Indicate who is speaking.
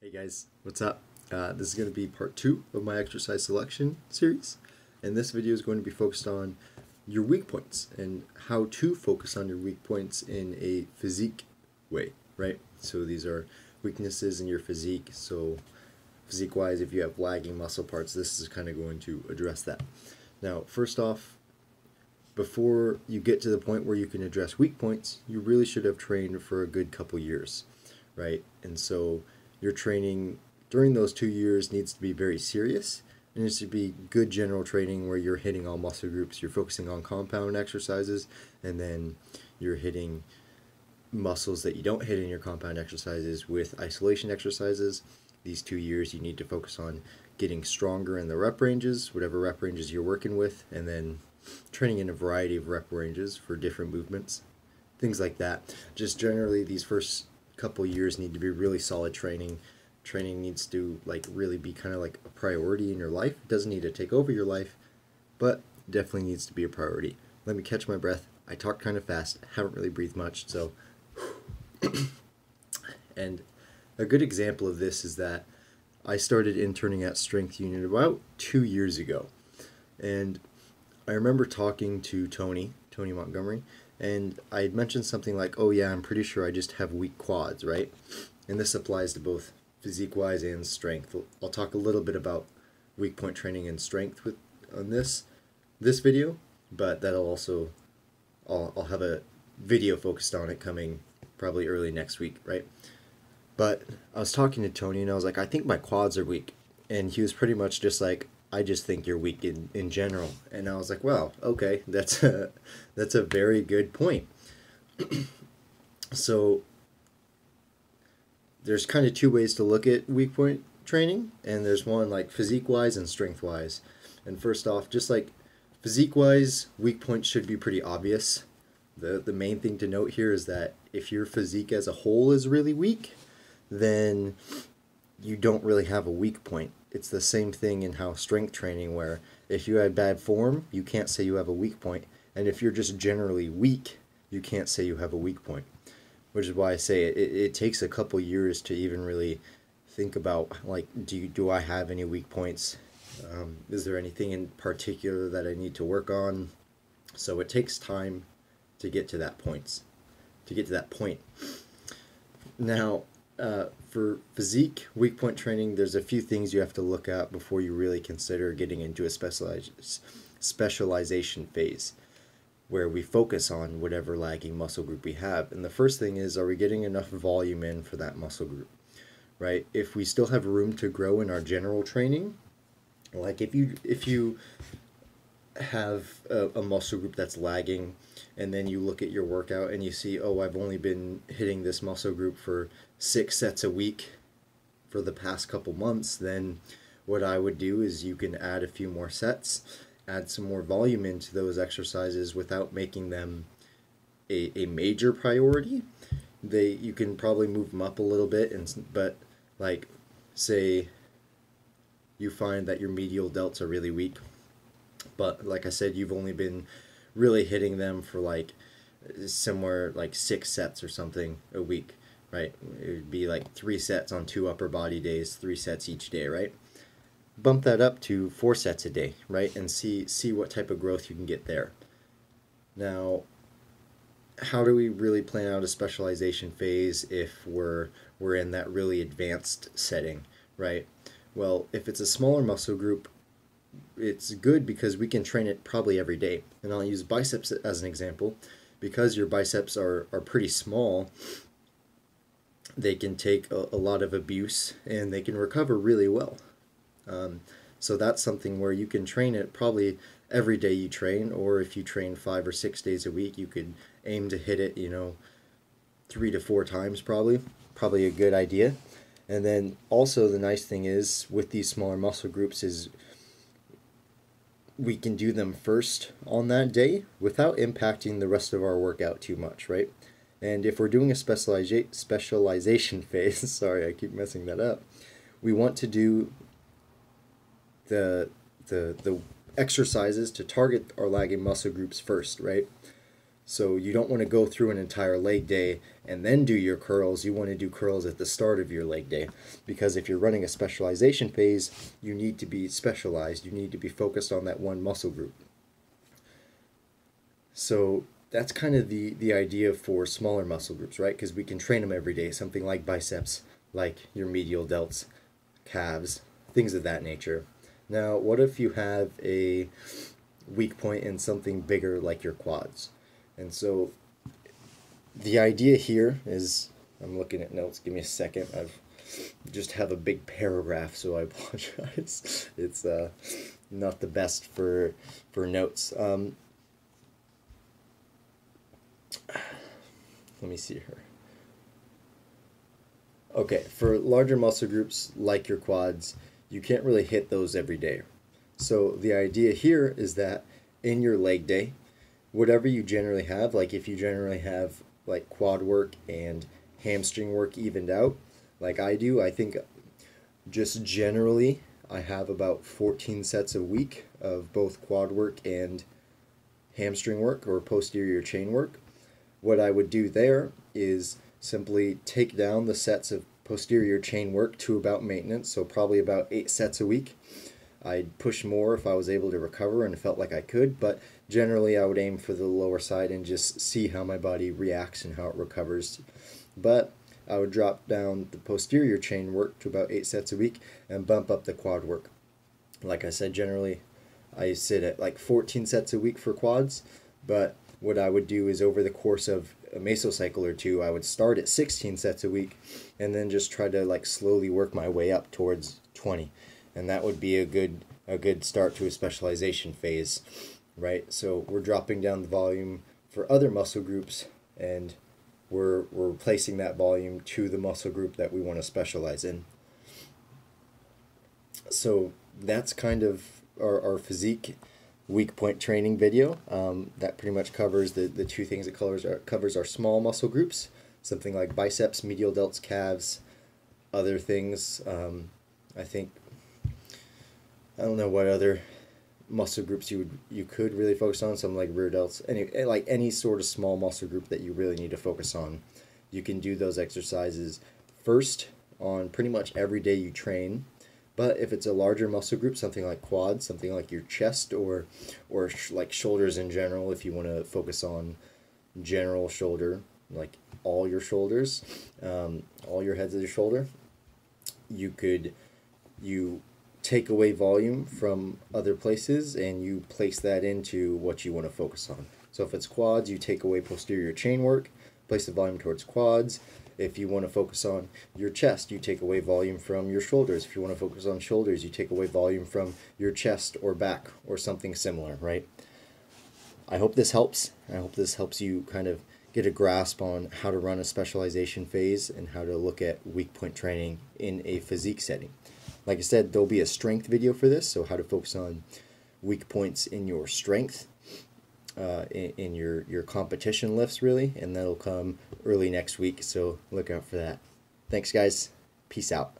Speaker 1: Hey guys, what's up? This is going to be part 2 of my exercise selection series, and this video is going to be focused on your weak points and how to focus on your weak points in a physique way, right? So these are weaknesses in your physique, so physique-wise, if you have lagging muscle parts, this is kind of going to address that. Now, first off, before you get to the point where you can address weak points, you really should have trained for a good couple years, right? And so your training during those 2 years needs to be very serious. It needs to be good general training where you're hitting all muscle groups, you're focusing on compound exercises, and then you're hitting muscles that you don't hit in your compound exercises with isolation exercises. These 2 years you need to focus on getting stronger in the rep ranges, whatever rep ranges you're working with, and then training in a variety of rep ranges for different movements, things like that. Just generally these first couple years need to be really solid training. Training needs to really be kind of like a priority in your life. It doesn't need to take over your life, but definitely needs to be a priority. Let me catch my breath. I talk kind of fast, haven't really breathed much, so and a good example of this is that I started interning at Strength Union about 2 years ago, and I remember talking to Tony Montgomery, and I had mentioned something like, oh yeah, I'm pretty sure I just have weak quads, right? And this applies to both physique-wise and strength. I'll talk a little bit about weak point training and strength on this video, but that'll also, I'll have a video focused on it coming probably early next week, right? But I was talking to Tony and I was like, I think my quads are weak. And he was pretty much just like, I just think you're weak in general. And I was like, well, okay, that's a very good point. So there's kind of two ways to look at weak point training, and there's one like physique wise and strength wise. And first off, just like physique wise, weak points should be pretty obvious. The main thing to note here is that if your physique as a whole is really weak, then you don't really have a weak point. It's the same thing in how strength training, where if you had bad form, you can't say you have a weak point. And if you're just generally weak, you can't say you have a weak point. Which is why I say it takes a couple years to even really think about, like, do I have any weak points? Is there anything in particular that I need to work on? So it takes time to get to that point. Now, for physique weak point training, there's a few things you have to look at before you really consider getting into a specialization phase, where we focus on whatever lagging muscle group we have. And the first thing is, are we getting enough volume in for that muscle group, right? If we still have room to grow in our general training, like if you have a muscle group that's lagging, and then you look at your workout and you see, oh, I've only been hitting this muscle group for 6 sets a week for the past couple months, then what I would do is you can add a few more sets, add some more volume into those exercises without making them a major priority. You can probably move them up a little bit, but like say you find that your medial delts are really weak, but like I said, you've only been really hitting them for like somewhere like 6 sets or something a week, right? It would be like 3 sets on 2 upper body days, 3 sets each day, right? Bump that up to 4 sets a day, right? And see what type of growth you can get there. Now, how do we really plan out a specialization phase if we're in that really advanced setting, right? Well, if it's a smaller muscle group, it's good because we can train it probably every day. And I'll use biceps as an example. Because your biceps are pretty small, they can take a lot of abuse and they can recover really well. So that's something where you can train it probably every day you train, or if you train 5 or 6 days a week, you could aim to hit it, 3 to 4 times probably a good idea. And then also the nice thing is with these smaller muscle groups is we can do them first on that day without impacting the rest of our workout too much, right? And if we're doing a specialization phase, sorry, I keep messing that up, we want to do the exercises to target our lagging muscle groups first, right? So you don't want to go through an entire leg day and then do your curls. You want to do curls at the start of your leg day, because if you're running a specialization phase, you need to be specialized. You need to be focused on that one muscle group. So that's kind of the idea for smaller muscle groups, right? Because we can train them every day, something like biceps, like your medial delts, calves, things of that nature. Now, what if you have a weak point in something bigger like your quads? And so the idea here is, I'm looking at notes, give me a second. I've just have a big paragraph, so I apologize. It's not the best for notes. Let me see here. Okay, for larger muscle groups like your quads, you can't really hit those every day. So the idea here is that in your leg day, whatever you generally have, like if you generally have like quad work and hamstring work evened out, like I do, I think just generally I have about 14 sets a week of both quad work and hamstring work or posterior chain work. What I would do there is simply take down the sets of posterior chain work to about maintenance, so probably about 8 sets a week. I'd push more if I was able to recover and felt like I could, but generally I would aim for the lower side and just see how my body reacts and how it recovers. But I would drop down the posterior chain work to about 8 sets a week and bump up the quad work. Like I said, generally I sit at like 14 sets a week for quads, but what I would do is over the course of a mesocycle or two, I would start at 16 sets a week and then just try to like slowly work my way up towards 20. And that would be a good start to a specialization phase, right? So we're dropping down the volume for other muscle groups, and we're replacing that volume to the muscle group that we want to specialize in. So that's kind of our physique weak point training video. That pretty much covers the two things. It covers our small muscle groups, something like biceps, medial delts, calves, other things. I don't know what other muscle groups you could really focus on. Something like rear delts, any sort of small muscle group that you really need to focus on. You can do those exercises first on pretty much every day you train. But if it's a larger muscle group, something like quads, something like your chest, or like shoulders in general, if you want to focus on general shoulder, like all your shoulders, all your heads of your shoulder, you take away volume from other places and you place that into what you want to focus on. So if it's quads, you take away posterior chain work, place the volume towards quads. If you want to focus on your chest, you take away volume from your shoulders. If you want to focus on shoulders, you take away volume from your chest or back or something similar, right? I hope this helps. I hope this helps you kind of get a grasp on how to run a specialization phase and how to look at weak point training in a physique setting. Like I said, there'll be a strength video for this, so how to focus on weak points in your strength, in your competition lifts, really, and that'll come early next week, so look out for that. Thanks, guys. Peace out.